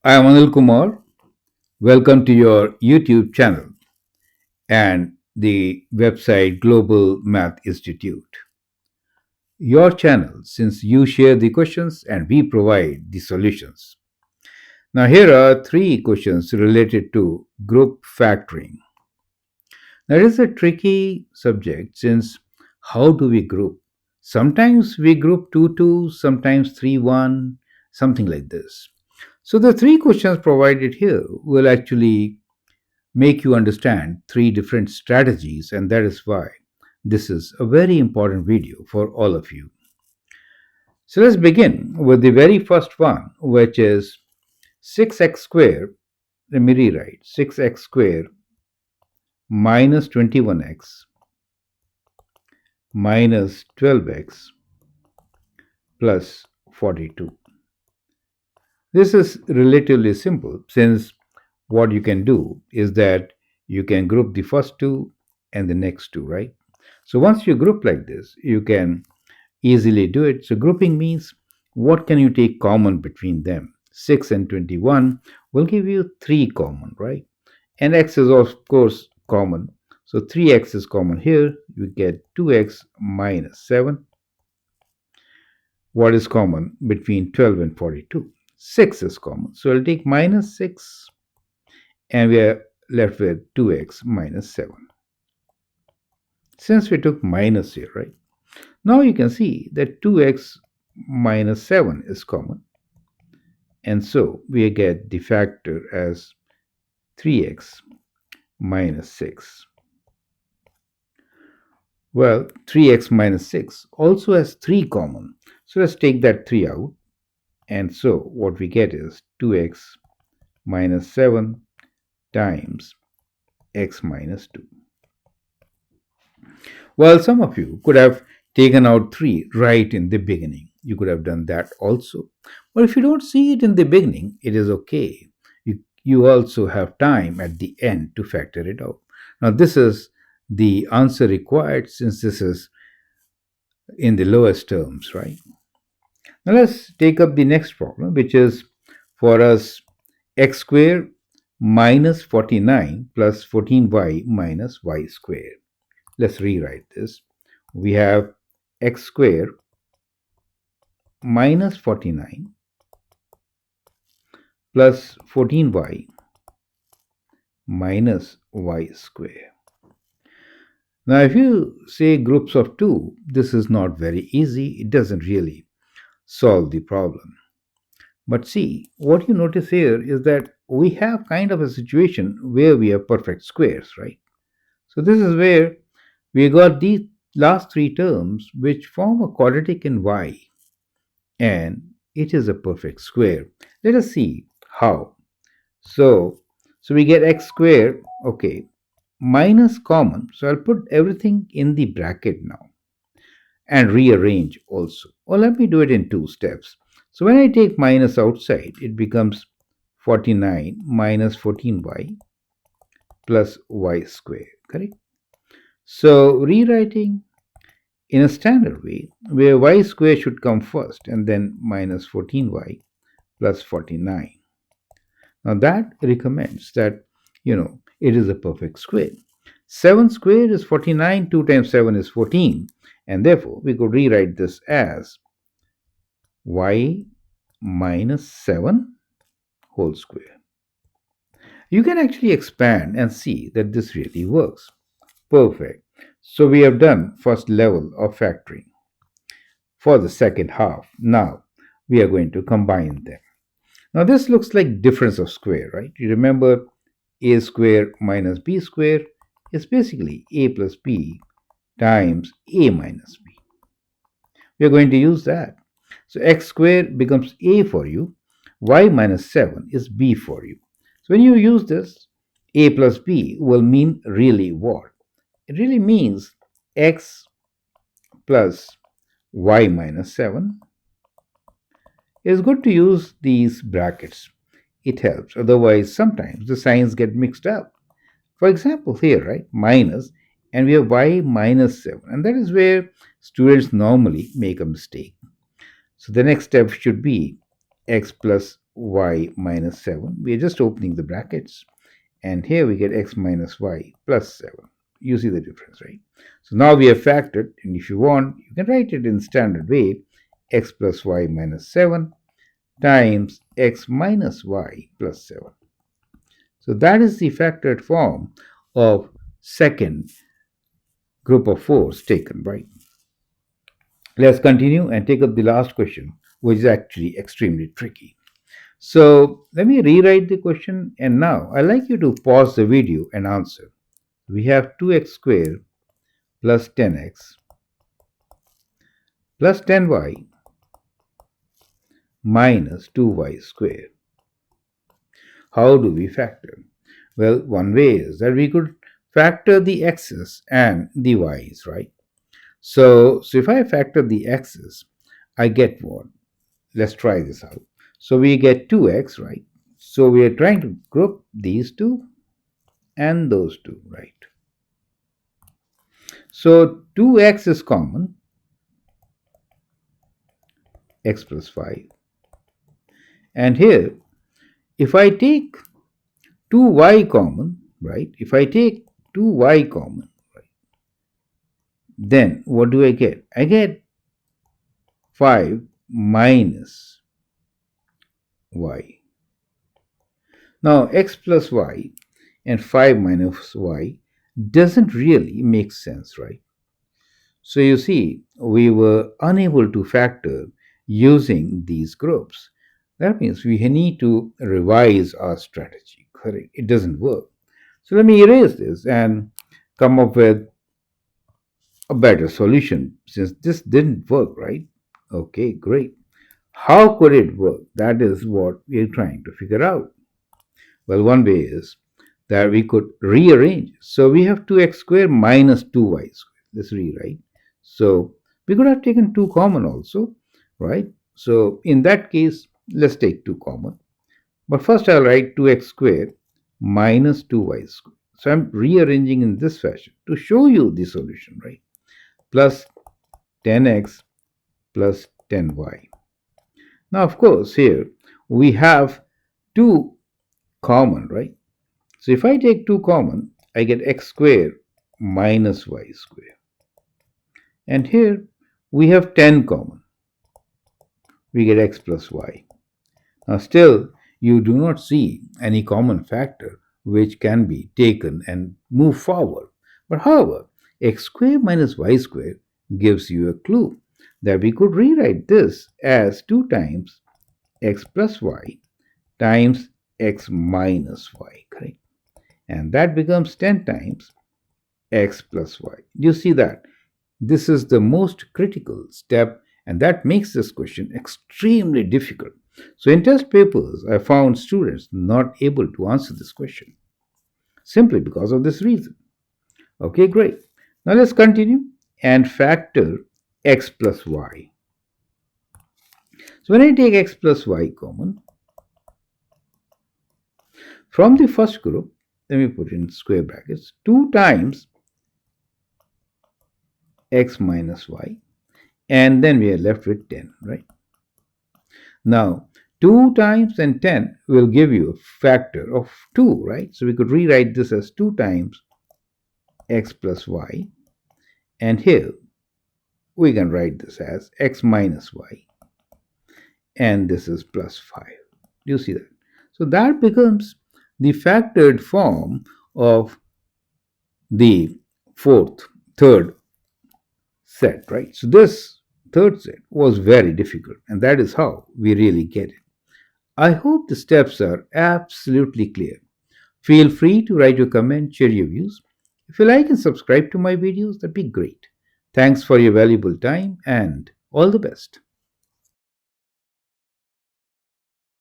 I am Anil Kumar. Welcome to your YouTube channel and the website Global Math Institute. Your channel, since you share the questions and we provide the solutions. Now, here are three questions related to group factoring. Now, it is a tricky subject since how do we group? Sometimes we group 2 2, sometimes 3 1, something like this. So, the three questions provided here will actually make you understand three different strategies, and that is why this is a very important video for all of you. So let's begin with the very first one, which is 6x squared. Let me rewrite 6x squared minus 21x minus 12x plus 42. This is relatively simple since what you can do is that you can group the first two and the next two, right? So once you group like this, you can easily do it. So grouping means what can you take common between them? 6 and 21 will give you 3 common, right? And x is of course common. So 3x is common here. You get 2x minus 7. What is common between 12 and 42? 6 is common. So I'll take minus 6 and we are left with 2x minus 7. Since we took minus here, right? Now you can see that 2x minus 7 is common. And so we get the factor as 3x minus 6. Well, 3x minus 6 also has 3 common. So let's take that 3 out. And so what we get is 2x minus 7 times x minus 2. Well, some of you could have taken out 3 right in the beginning. You could have done that also. But if you don't see it in the beginning, it is okay. You also have time at the end to factor it out. Now, this is the answer required since this is in the lowest terms, right? Now, let's take up the next problem, which is for us x squared minus 49 plus 14y minus y squared. Let's rewrite this. We have x squared minus 49 plus 14y minus y square. Now, if you say groups of 2, this is not very easy. It doesn't really solve the problem. But see, what you notice here is that we have kind of a situation where we have perfect squares, right? So this is where we got these last three terms which form a quadratic in y, and it is a perfect square. Let us see how. So we get x squared, okay, minus common. So I'll put everything in the bracket now and rearrange also. Or let me do it in two steps. So when I take minus outside, it becomes 49 minus 14y plus y squared, correct? So rewriting in a standard way, where y squared should come first and then minus 14y plus 49. Now that recommends that, it is a perfect square. 7 squared is 49, 2 times 7 is 14, and therefore we could rewrite this as y minus 7 whole square. You can actually expand and see that this really works. Perfect. So we have done first level of factoring. For the second half, now we are going to combine them. Now this looks like difference of square, right? You remember a square minus b square is basically a plus b times a minus b. We are going to use that. So x squared becomes a for you, y minus 7 is b for you. So when you use this, a plus b will mean really what? It really means x plus y minus 7. It's good to use these brackets. It helps. Otherwise, sometimes the signs get mixed up. For example, here, right, minus, and we have y minus 7. And that is where students normally make a mistake. So the next step should be x plus y minus 7. We are just opening the brackets. And here we get x minus y plus 7. You see the difference, right? So now we have factored, and if you want, you can write it in standard way, x plus y minus 7 times x minus y plus 7. So that is the factored form of second group of fours taken, right? Let's continue and take up the last question, which is actually extremely tricky. So let me rewrite the question, and now I'd like you to pause the video and answer. We have 2x squared plus 10x plus 10y minus 2y squared. How do we factor? Well, one way is that we could factor the x's and the y's, right? So if I factor the x's, I get what? Let's try this out. So we get 2x, right? So we are trying to group these two and those two, right? So 2x is common, x plus 5. And here, if I take 2y common, right? If I take 2y common, right, then what do I get? I get 5 minus y. Now, x plus y and 5 minus y doesn't really make sense, right? So you see, we were unable to factor using these groups. That means we need to revise our strategy. Correct? It doesn't work. So let me erase this and come up with a better solution since this didn't work, right? Okay, great. How could it work? That is what we are trying to figure out. Well, one way is that we could rearrange. So we have 2x squared minus 2y squared. Let's rewrite. So we could have taken 2 common also, right? So in that case, let's take 2 common. But first I'll write 2x squared minus 2y squared. So I'm rearranging in this fashion to show you the solution, right? Plus 10x plus 10y. Now, of course, here we have 2 common, right? So if I take 2 common, I get x squared minus y squared. And here we have 10 common. We get x plus y. Now still, you do not see any common factor which can be taken and move forward. But however, x squared minus y squared gives you a clue that we could rewrite this as 2 times x plus y times x minus y, correct? And that becomes 10 times x plus y. Do you see that? This is the most critical step, and that makes this question extremely difficult. So in test papers, I found students not able to answer this question simply because of this reason. Okay, great. Now let's continue and factor x plus y. So when I take x plus y common, from the first group, let me put in square brackets, 2 times x minus y, and then we are left with 10, right? Now, 2 times and 10 will give you a factor of 2, right? So we could rewrite this as 2 times x plus y, and here we can write this as x minus y, and this is plus 5. Do you see that? So that becomes the factored form of the third set, right? So this third set was very difficult, and that is how we really get it. I hope the steps are absolutely clear. Feel free to write your comment, share your views. If you like and subscribe to my videos, that'd be great. Thanks for your valuable time and all the best.